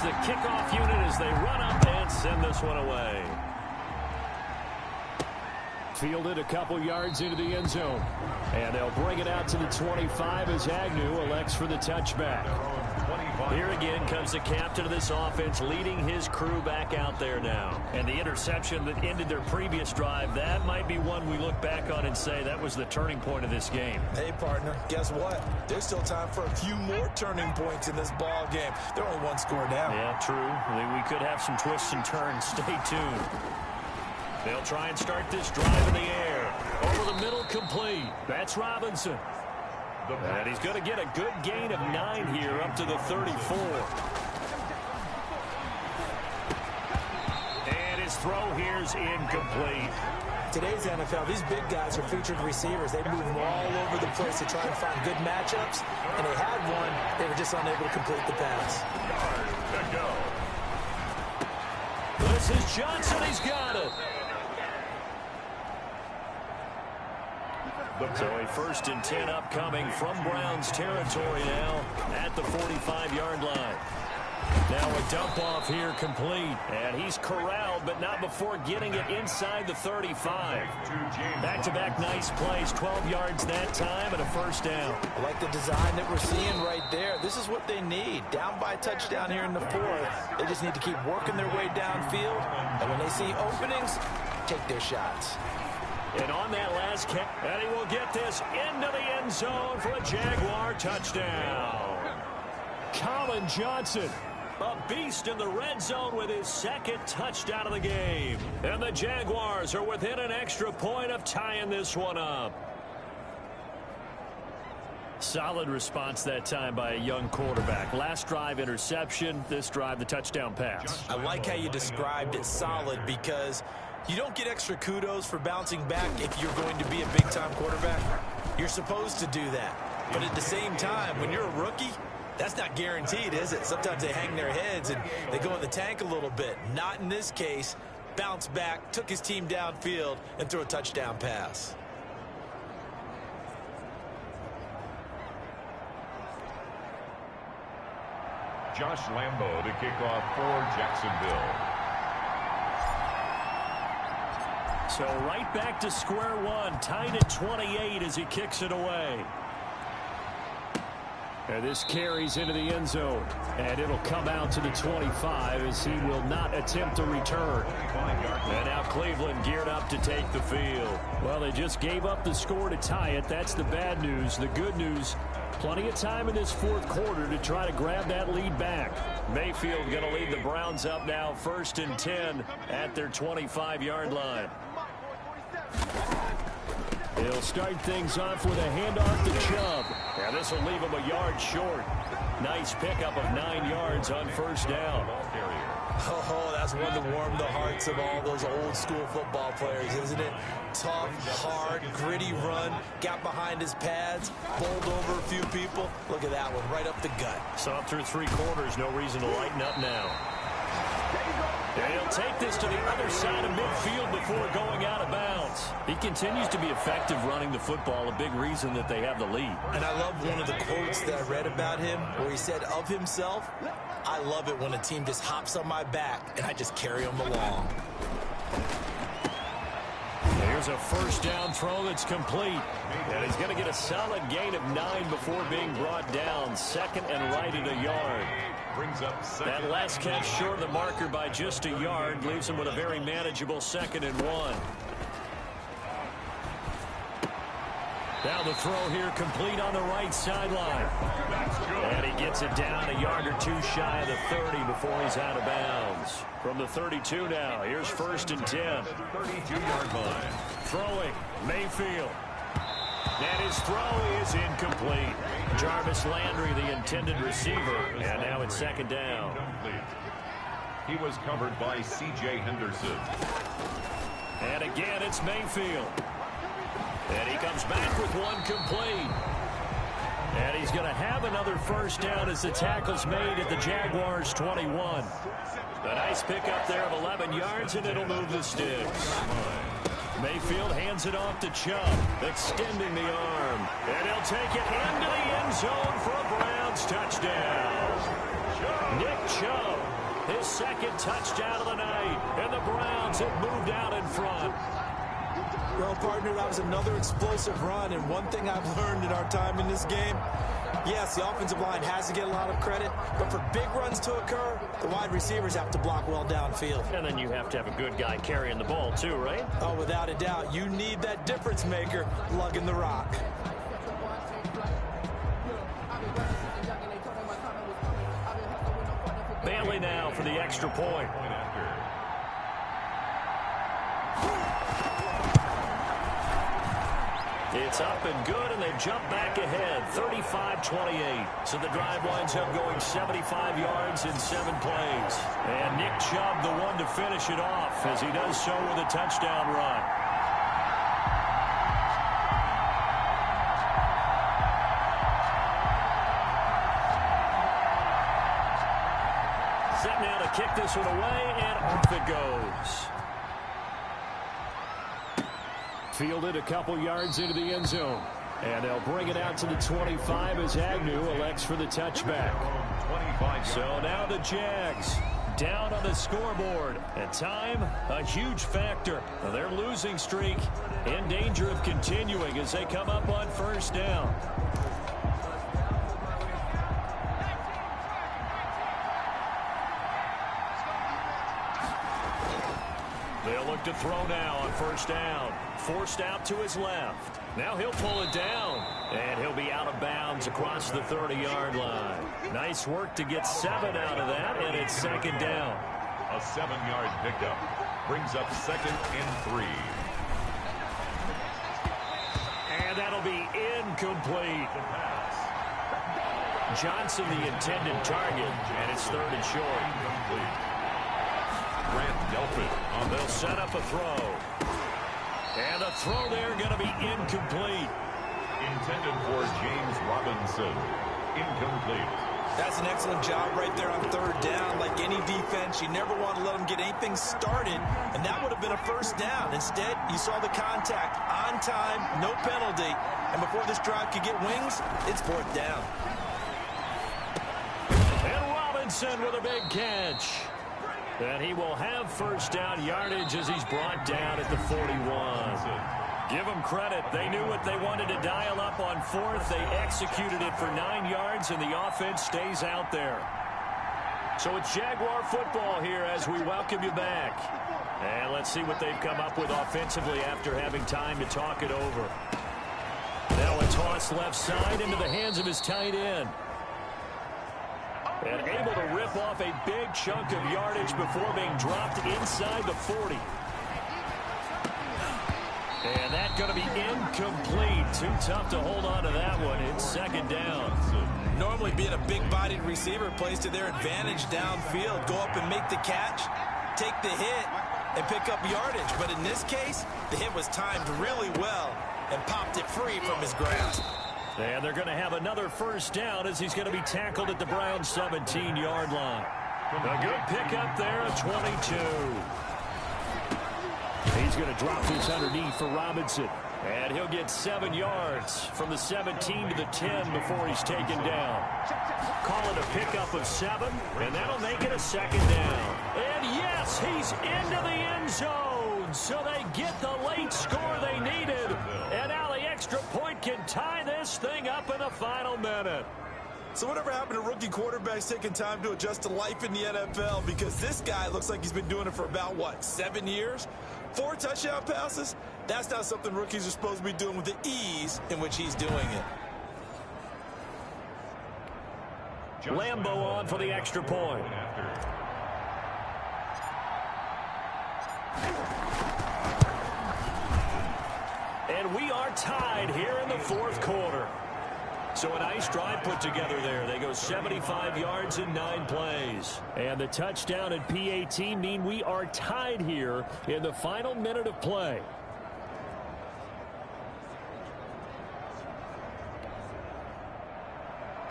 The kickoff unit as they run up and send this one away. Fielded a couple yards into the end zone. And they'll bring it out to the 25 as Agnew elects for the touchback. Here again comes the captain of this offense leading his crew back out there now. And the interception that ended their previous drive, that might be one we look back on and say that was the turning point of this game. Hey, partner, guess what? There's still time for a few more turning points in this ball game. They're only one score down. Yeah, true. We could have some twists and turns. Stay tuned. They'll try and start this drive in the air. Over the middle, complete. That's Robinson. And he's going to get a good gain of 9 here up to the 34. And his throw here's incomplete. Today's NFL, these big guys are featured receivers. They move them all over the place to try and find good matchups. And they had one. They were just unable to complete the pass. This is Johnson. He's got it. So a 1st and 10 upcoming from Browns territory now at the 45-yard line. Now a dump off here complete. And he's corralled, but not before getting it inside the 35. Back-to-back nice plays, 12 yards that time and a 1st down. I like the design that we're seeing right there. This is what they need. Down by a touchdown here in the 4th. They just need to keep working their way downfield. And when they see openings, take their shots. And on that last catch, and he will get this into the end zone for a Jaguar touchdown. Colin Johnson, a beast in the red zone with his 2nd touchdown of the game. And the Jaguars are within an extra point of tying this one up. Solid response that time by a young quarterback. Last drive, interception. This drive, the touchdown pass. I like how you described it, solid, because you don't get extra kudos for bouncing back if you're going to be a big-time quarterback. You're supposed to do that. But at the same time, when you're a rookie, that's not guaranteed, is it? Sometimes they hang their heads and they go in the tank a little bit. Not in this case. Bounce back, took his team downfield, and threw a touchdown pass. Josh Lambo to kick off for Jacksonville. So right back to square one, tied at 28 as he kicks it away. And this carries into the end zone. And it'll come out to the 25 as he will not attempt a return. And now Cleveland geared up to take the field. Well, they just gave up the score to tie it. That's the bad news. The good news, plenty of time in this 4th quarter to try to grab that lead back. Mayfield going to lead the Browns up now 1st and 10 at their 25-yard line. He'll start things off with a handoff to Chubb. And this will leave him a yard short. Nice pickup of 9 yards on 1st down. Oh, that's one to warm the hearts of all those old school football players, isn't it? Tough, hard, gritty run. Got behind his pads, bowled over a few people. Look at that one, right up the gut. So up through 3 quarters, no reason to lighten up now. And he'll take this to the other side of midfield before going out of bounds. He continues to be effective running the football, a big reason that they have the lead. And I love one of the quotes that I read about him where he said of himself, "I love it when a team just hops on my back and I just carry them along." Here's a 1st down throw that's complete. And he's going to get a solid gain of 9 before being brought down. 2nd and right at a yard. That last catch short of the marker by just a yard leaves him with a very manageable 2nd and 1. Now the throw here complete on the right sideline. And he gets it down a yard or 2 shy of the 30 before he's out of bounds. From the 32 now, here's 1st and 10. 32-yard line. Throwing, Mayfield. And his throw is incomplete. Jarvis Landry, the intended receiver. And now it's 2nd down. He was covered by C.J. Henderson. And again, it's Mayfield. And he comes back with one complete. And he's going to have another 1st down as the tackle's made at the Jaguars' 21. A nice pickup there of 11 yards, and it'll move the sticks. Mayfield hands it off to Chubb, extending the arm. And he'll take it into the end zone for a Browns touchdown. Nick Chubb, his 2nd touchdown of the night. And the Browns have moved out in front. Well, partner, that was another explosive run. And one thing I've learned in our time in this game, Yes, the offensive line has to get a lot of credit, but for big runs to occur, the wide receivers have to block well downfield. And then you have to have a good guy carrying the ball too, right? Oh, without a doubt. You need that difference maker lugging the rock. Bailey now for the extra point. It's up and good, and they jump back ahead, 35-28. So the drive winds up going 75 yards in 7 plays. And Nick Chubb, the one to finish it off, as he does so with a touchdown run. Set now to kick this one away, and off it goes. Fielded a couple yards into the end zone. And they'll bring it out to the 25 as Agnew elects for the touchback. So now the Jags down on the scoreboard. And time, a huge factor. Their losing streak in danger of continuing as they come up on first down. They'll look to throw now on first down. Forced out to his left. Now he'll pull it down. And he'll be out of bounds across the 30-yard line. Nice work to get 7 out of that, and it's second down. A 7-yard pickup brings up 2nd and 3. And that'll be incomplete. Johnson the intended target, and it's 3rd and short. Grant Delpit. They'll set up a throw. And the throw there going to be incomplete. Intended for James Robinson. Incomplete. That's an excellent job right there on 3rd down. Like any defense, you never want to let them get anything started, and that would have been a first down. Instead, you saw the contact on time, no penalty, and before this drive could get wings, it's 4th down. And Robinson with a big catch. And he will have first down yardage as he's brought down at the 41. Give them credit. They knew what they wanted to dial up on 4th. They executed it for 9 yards, and the offense stays out there. So it's Jaguar football here as we welcome you back. And let's see what they've come up with offensively after having time to talk it over. Now a toss left side into the hands of his tight end. And able to rip off a big chunk of yardage before being dropped inside the 40. And that's going to be incomplete. Too tough to hold on to that one. It's second down. Normally being a big-bodied receiver plays to their advantage downfield. Go up and make the catch, take the hit, and pick up yardage. But in this case, the hit was timed really well and popped it free from his grasp. And they're going to have another first down as he's going to be tackled at the Browns' 17-yard line. A good pickup there at 22. He's going to drop this underneath for Robinson. And he'll get 7 yards from the 17 to the 10 before he's taken down. Call it a pickup of 7, and that'll make it a second down. And yes, he's into the end zone. So they get the late score they needed. And now the extra point can tie this thing up in the final minute. So whatever happened to rookie quarterbacks taking time to adjust to life in the NFL? Because this guy looks like he's been doing it for about, 7 years? 4 touchdown passes? That's not something rookies are supposed to be doing with the ease in which he's doing it. Lambeau on for the extra point. And we are tied here in the 4th quarter. So a nice drive put together there. They go 75 yards in 9 plays. And the touchdown and PAT mean we are tied here in the final minute of play.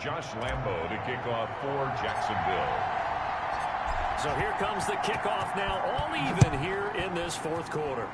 Josh Lambeau to kick off for Jacksonville. So here comes the kickoff now, all even here in this 4th quarter.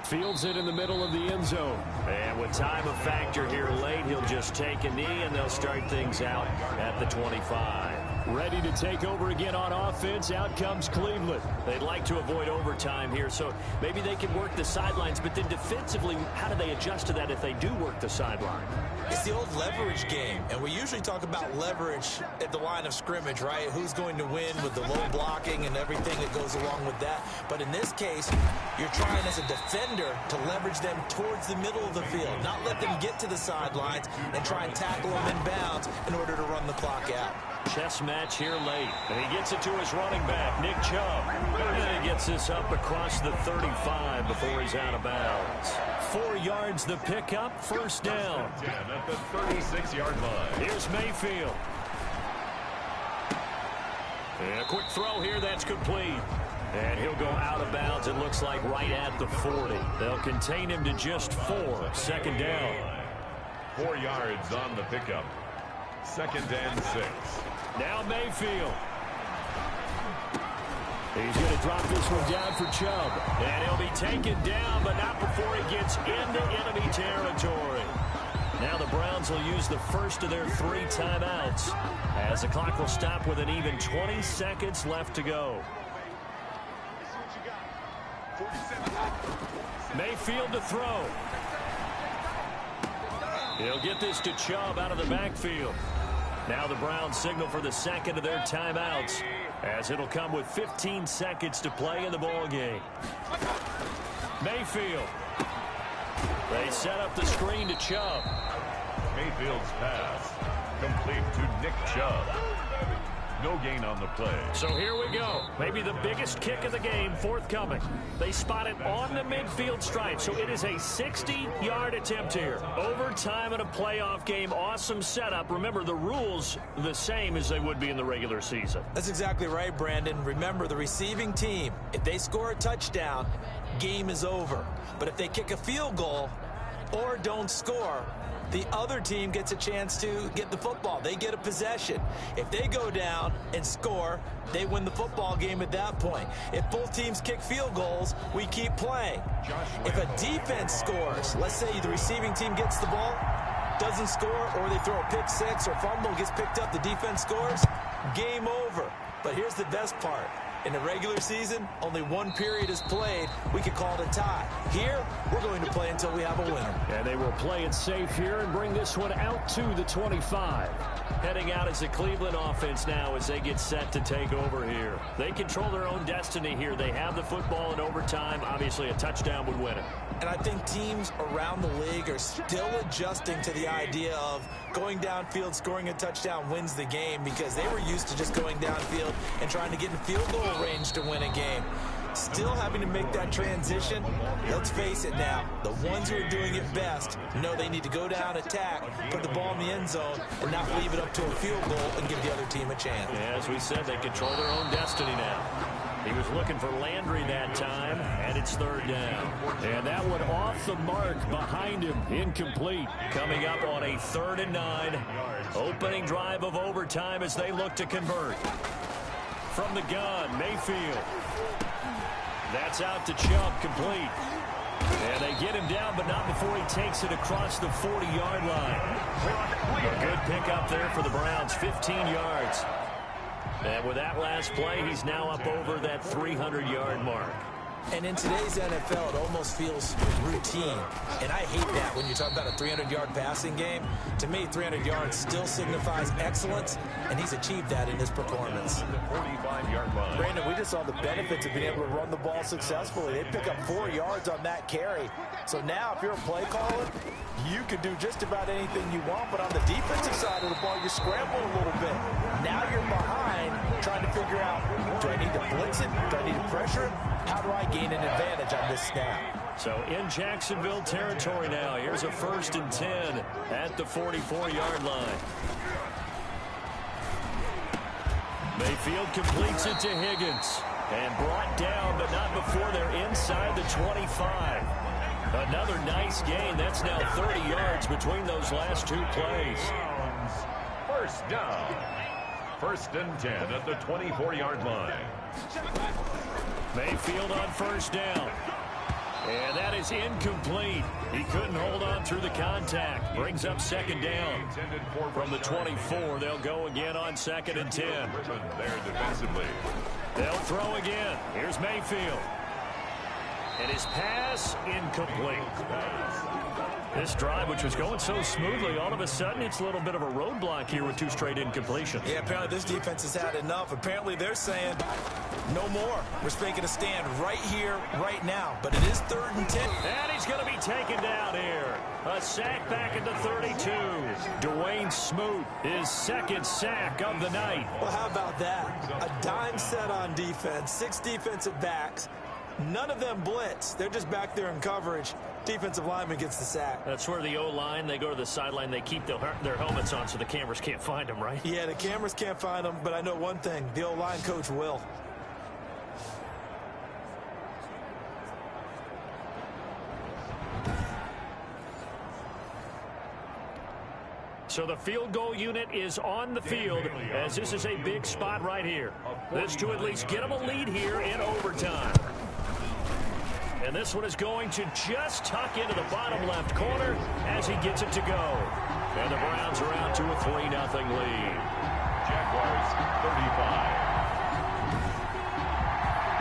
Fields it in the middle of the end zone. And with time a factor here late, he'll just take a knee, and they'll start things out at the 25. Ready to take over again on offense. Out comes Cleveland. They'd like to avoid overtime here, so maybe they can work the sidelines, but then defensively, how do they adjust to that if they do work the sideline? It's the old leverage game, and we usually talk about leverage at the line of scrimmage, right? Who's going to win with the low blocking and everything that goes along with that. But in this case, you're trying as a defender to leverage them towards the middle of the field, not let them get to the sidelines and try and tackle them in bounds in order to run the clock out. Chess match here late, and he gets it to his running back, Nick Chubb. And he gets this up across the 35 before he's out of bounds. 4 yards the pickup, first down. 10 at the 36-yard line. Here's Mayfield. And a quick throw here, that's complete. And he'll go out of bounds, it looks like right at the 40. They'll contain him to just 4, second down. 4 yards on the pickup. Second and 6. Now Mayfield. He's going to drop this one down for Chubb. And he'll be taken down, but not before he gets into enemy territory. Now the Browns will use the first of their 3 timeouts as the clock will stop with an even 20 seconds left to go. Mayfield to throw. He'll get this to Chubb out of the backfield. Now the Browns signal for the second of their timeouts as it'll come with 15 seconds to play in the ball game. Mayfield. They set up the screen to Chubb. Mayfield's pass complete to Nick Chubb. No gain on the play. So here we go. Maybe the biggest kick of the game forthcoming. They spot it on the midfield stripe, so it is a 60-yard attempt here. Overtime in a playoff game. Awesome setup. Remember, the rules the same as they would be in the regular season. That's exactly right, Brandon. Remember, the receiving team, if they score a touchdown, game is over. But if they kick a field goal or don't score, the other team gets a chance to get the football. They get a possession. If they go down and score, they win the football game at that point. If both teams kick field goals, we keep playing. If a defense scores, let's say the receiving team gets the ball, doesn't score, or they throw a pick six or fumble, gets picked up, the defense scores, game over. But here's the best part. In the regular season, only 1 period is played. We could call it a tie. Here, we're going to play until we have a winner. And they will play it safe here and bring this one out to the 25. Heading out as the Cleveland offense now as they get set to take over here. They control their own destiny here. They have the football in overtime. Obviously, a touchdown would win it. And I think teams around the league are still adjusting to the idea of going downfield, scoring a touchdown wins the game, because they were used to just going downfield and trying to get in field goal range to win a game. Still having to make that transition. Let's face it now, the ones who are doing it best know they need to go down, attack, put the ball in the end zone, and not leave it up to a field goal and give the other team a chance. Yeah, as we said, they control their own destiny now. He was looking for Landry that time, and it's third down. And that one off the mark behind him, incomplete. Coming up on a 3rd and 9. Opening drive of overtime as they look to convert. From the gun, Mayfield. That's out to Chubb, complete. And they get him down, but not before he takes it across the 40-yard line. A good pickup there for the Browns, 15 yards. And with that last play, he's now up over that 300-yard mark. And in today's NFL, it almost feels routine. And I hate that when you talk about a 300-yard passing game. To me, 300 yards still signifies excellence, and he's achieved that in his performance. 45-yard line. Brandon, we just saw the benefits of being able to run the ball successfully. They pick up 4 yards on that carry. So now, if you're a play caller, you can do just about anything you want. But on the defensive side of the ball, you scramble a little bit. Now you're behind, trying to figure out, do I need to blitz it? Do I need to pressure it? How do I gain an advantage on this snap? So in Jacksonville territory now. Here's a 1st and 10 at the 44-yard line. Mayfield completes it to Higgins. And brought down, but not before they're inside the 25. Another nice gain. That's now 30 yards between those last 2 plays. First down. 1st and 10 at the 24-yard line. Mayfield on 1st down. And that is incomplete. He couldn't hold on through the contact. Brings up second down. From the 24, they'll go again on 2nd and 10. There defensively. They'll throw again. Here's Mayfield. And his pass incomplete. This drive, which was going so smoothly, all of a sudden it's a little bit of a roadblock here with 2 straight incompletions. Yeah, apparently this defense has had enough. Apparently they're saying no more. We're making a stand right here, right now. But it is 3rd and 10. And he's going to be taken down here. A sack back at the 32. Dwayne Smoot, his 2nd sack of the night. Well, how about that? A dime set on defense, 6 defensive backs. None of them blitz. They're just back there in coverage. Defensive lineman gets the sack. That's where the O-line, they go to the sideline, they keep their helmets on so the cameras can't find them, right? Yeah, the cameras can't find them, but I know one thing. The O-line coach will. So the field goal unit is on the field as this is a big spot right here. This to at least get them a lead here in overtime. And this one is going to just tuck into the bottom left corner as he gets it to go. And the Browns are out to a 3-0 lead. Jaguars 35.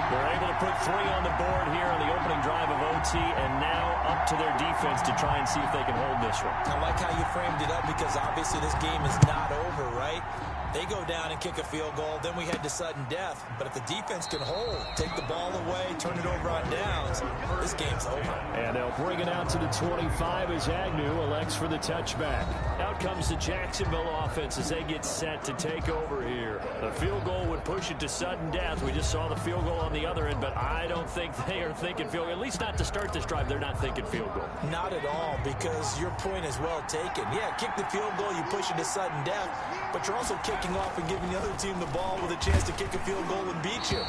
They're able to put 3 on the board here on the opening drive of OT, and now up to their defense to try and see if they can hold this one. I like how you framed it up because obviously this game is not over, right? They go down and kick a field goal, then we head to sudden death. But if the defense can hold, take the ball away, turn it over on downs, this game's over. And they'll bring it out to the 25 as Agnew elects for the touchback. Out comes the Jacksonville offense as they get set to take over here. The field goal would push it to sudden death. We just saw the field goal on the other end, but I don't think they are thinking field goal. At least not to start this drive, they're not thinking field goal. Not at all, because your point is well taken. Yeah, kick the field goal, you push it to sudden death, but you're also kicking off and giving the other team the ball with a chance to kick a field goal and beat you.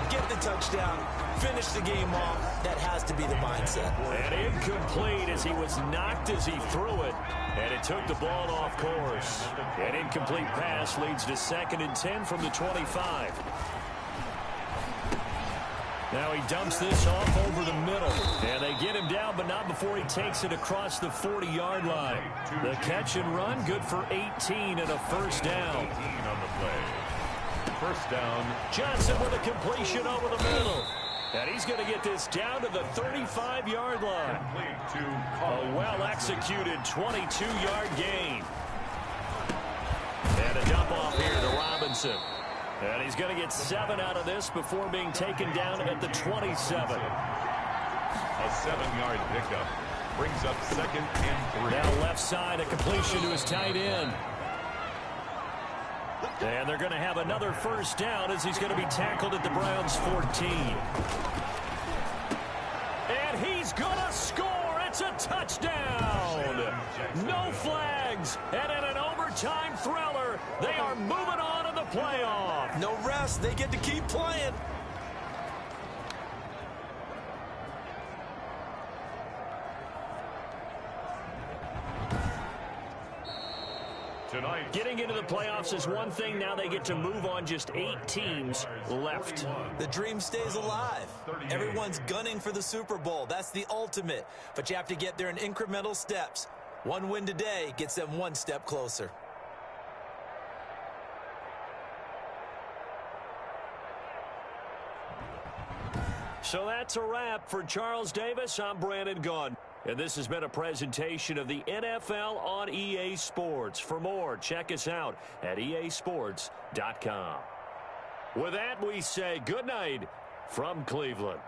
Get the touchdown, finish the game off. That has to be the mindset. And incomplete as he was knocked as he threw it, and it took the ball off course. An incomplete pass leads to 2nd and 10 from the 25. Now he dumps this off over the middle. And they get him down, but not before he takes it across the 40-yard line. The catch and run, good for 18 and a first down. 18 on the play. First down. Johnson with a completion over the middle. And he's going to get this down to the 35-yard line. A well-executed 22-yard gain. And a dump off here to Robinson. And he's going to get 7 out of this before being taken down at the 27. A 7-yard pickup brings up 2nd and 3. Now left side, a completion to his tight end. And they're going to have another first down as he's going to be tackled at the Browns' 14. And he's going to score. It's a touchdown. No flags. And in an overtime thriller, they are moving on in the playoff. No rest. They get to keep playing. Tonight, getting into the playoffs is one thing. Now they get to move on. Just 8 teams left. The dream stays alive. Everyone's gunning for the Super Bowl. That's the ultimate. But you have to get there in incremental steps. One win today gets them one step closer. So that's a wrap for Charles Davis. I'm Brandon Gunn. And this has been a presentation of the NFL on EA Sports. For more, check us out at easports.com. With that, we say good night from Cleveland.